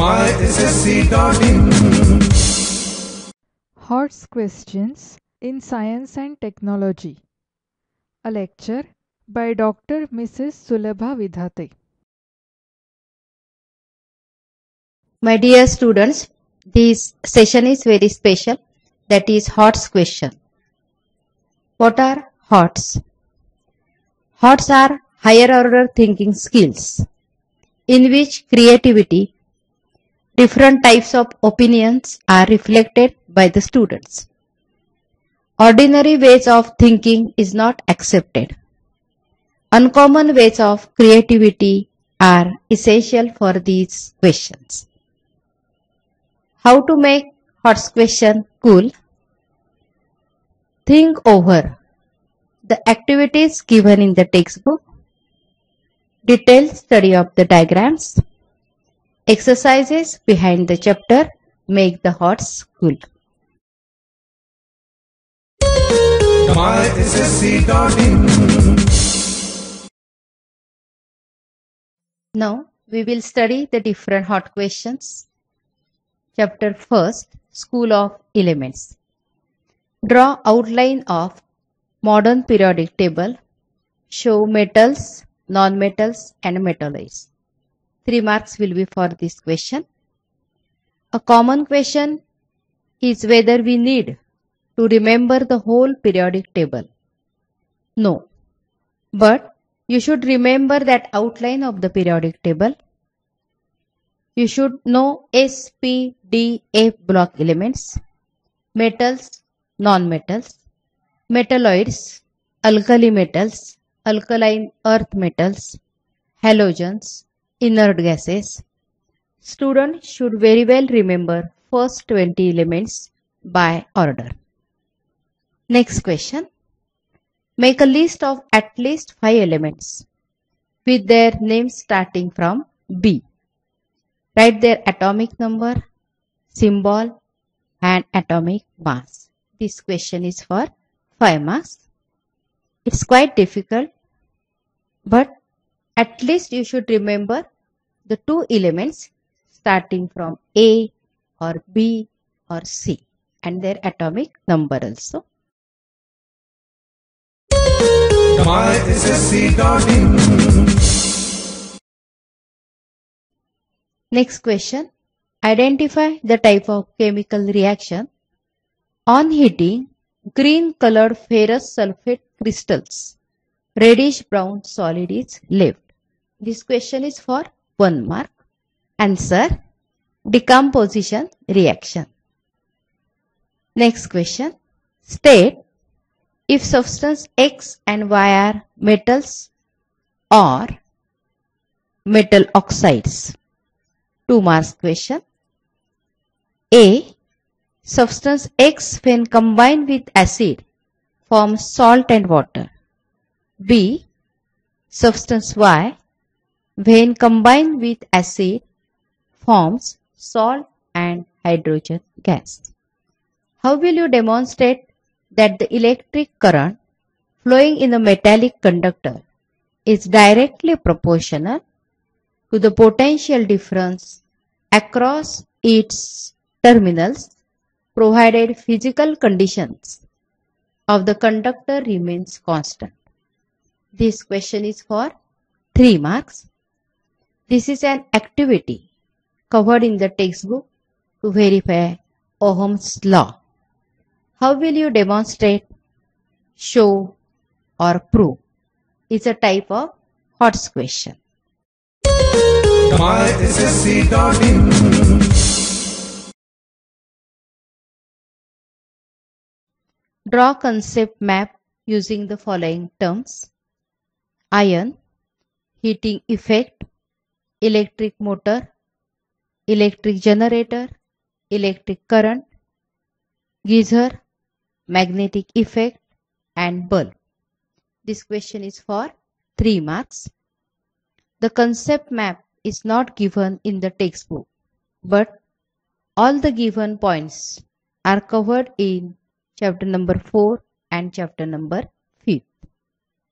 myssc.in. HOTS Questions in Science and Technology. A lecture by Dr. Mrs. Sulabha Vidhate. My dear students, this session is very special. That is HOTS question. What are HOTS? HOTS are higher order thinking skills in which creativity, different types of opinions are reflected by the students. Ordinary ways of thinking is not accepted. Uncommon ways of creativity are essential for these questions. How to make HOTS question cool? Think over the activities given in the textbook, detailed study of the diagrams, exercises behind the chapter make the HOTS cool. myssc.in. Now we will study the different HOT questions. Chapter first, School of Elements. Draw outline of modern periodic table. Show metals, non-metals and metalloids. 3 marks will be for this question. A common question is whether we need to remember the whole periodic table. No, but you should remember that outline of the periodic table. You should know S, P, D, F block elements, metals, non-metals, metalloids, alkali metals, alkaline earth metals, halogens, inert gases. Students should very well remember first 20 elements by order. Next question. Make a list of at least 5 elements with their names starting from B. Write their atomic number, symbol and atomic mass. This question is for 5 marks. It's quite difficult, but at least you should remember the 2 elements starting from A or B or C and their atomic number also. myssc.in. Next question. Identify the type of chemical reaction. On heating, green colored ferrous sulfate crystals, reddish brown solid is left. This question is for 1 mark. Answer: decomposition reaction. Next question. State if substance X and Y are metals or metal oxides. 2 marks question. A. Substance X when combined with acid forms salt and water. B. Substance Y when combined with acid forms salt and hydrogen gas. How will you demonstrate that the electric current flowing in a metallic conductor is directly proportional to the potential difference across its terminals provided physical conditions of the conductor remains constant? This question is for 3 marks. This is an activity covered in the textbook to verify Ohm's law. How will you demonstrate, show or prove? It's a type of HOTS question. myssc.in. Draw concept map using the following terms: ion, heating effect, electric motor, electric generator, electric current, geyser, magnetic effect and bulb. This question is for 3 marks. The concept map is not given in the textbook, but all the given points are covered in chapter number 4 and chapter number 5.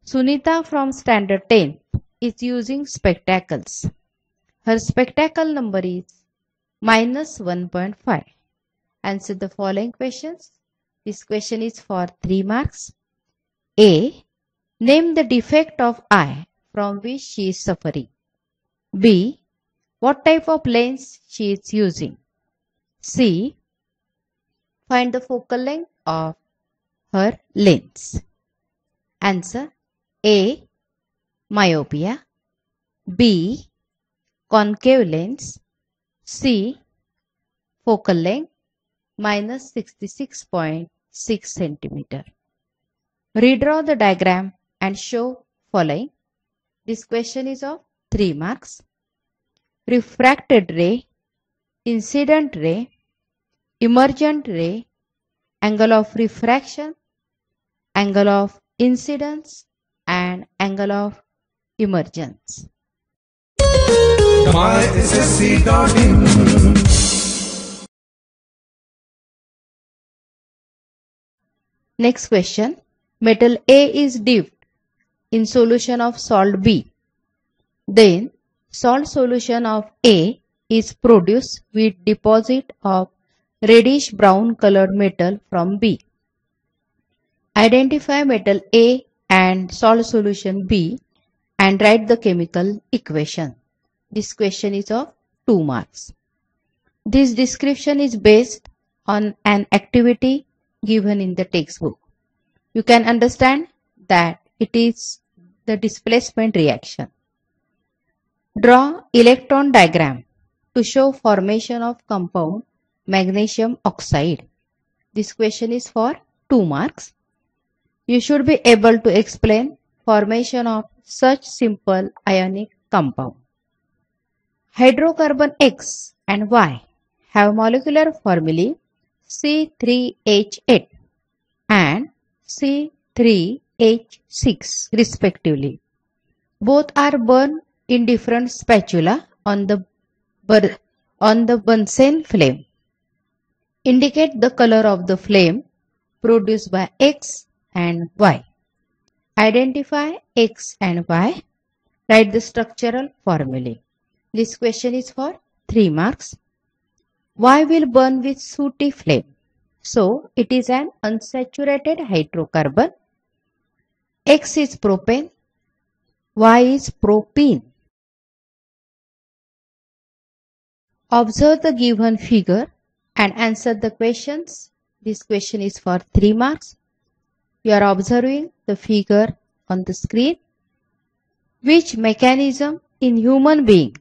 Sunita from standard 10 is using spectacles. Her spectacle number is minus 1.5. Answer the following questions. This question is for 3 marks. A. Name the defect of eye from which she is suffering. B. What type of lens she is using. C. Find the focal length of her lens. Answer. A. Myopia. B. Concave lens. C. Focal length minus 66.6 centimeter. Redraw the diagram and show following. This question is of 3 marks. Refracted ray, incident ray, emergent ray, angle of refraction, angle of incidence, and angle of emergence. myssc.in. Next question. Metal A is dipped in solution of salt B. Then salt solution of A is produced with deposit of reddish brown colored metal from B. Identify metal A and salt solution B and write the chemical equation. This question is of 2 marks. This description is based on an activity given in the textbook. You can understand that it is the displacement reaction. Draw electron diagram to show formation of compound magnesium oxide. This question is for 2 marks. You should be able to explain formation of such simple ionic compound. Hydrocarbon X and Y have molecular formulae C3H8 and C3H6 respectively. Both are burned in different spatula on the Bunsen flame. Indicate the color of the flame produced by X and Y. Identify X and Y. Write the structural formulae. This question is for 3 marks. Y will burn with sooty flame. So, it is an unsaturated hydrocarbon. X is propane. Y is propene. Observe the given figure and answer the questions. This question is for 3 marks. You are observing the figure on the screen. Which mechanism in human being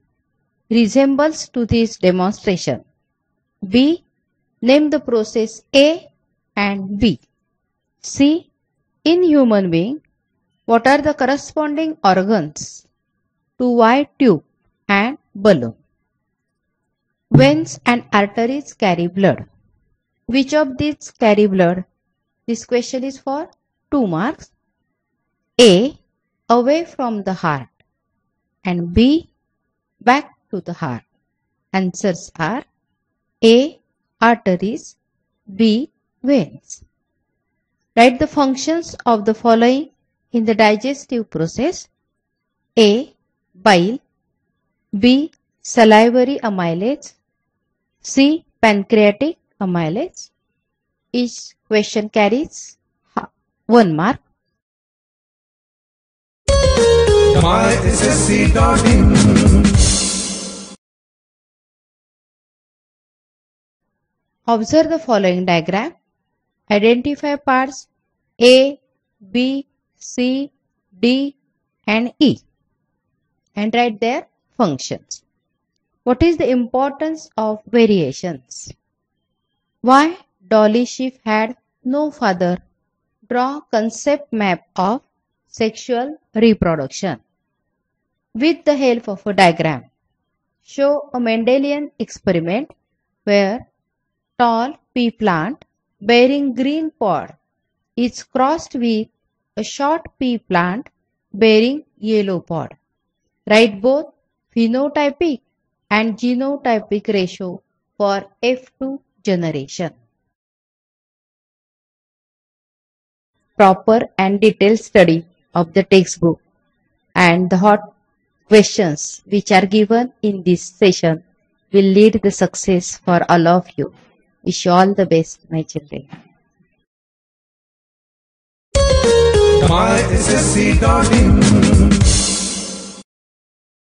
resembles to this demonstration? B. Name the process A and B. C. In human being, what are the corresponding organs to Y tube and balloon? Veins and arteries carry blood. Which of these carry blood? This question is for 2 marks. A. Away from the heart and B. Back to the heart. Answers are A. Arteries, B. Veins. Write the functions of the following in the digestive process. A. Bile, B. Salivary amylase, C. Pancreatic amylase. Each question carries 1 mark. myssc.in. Observe the following diagram. Identify parts A, B, C, D and E and write their functions. What is the importance of variations? Why Dolly sheep had no father? Draw concept map of sexual reproduction. With the help of a diagram, show a Mendelian experiment where tall pea plant bearing green pod is crossed with a short pea plant bearing yellow pod. Write both phenotypic and genotypic ratio for F2 generation. Proper and detailed study of the textbook and the hot questions which are given in this session will lead the success for all of you. Wish you all the best, my children. myssc.in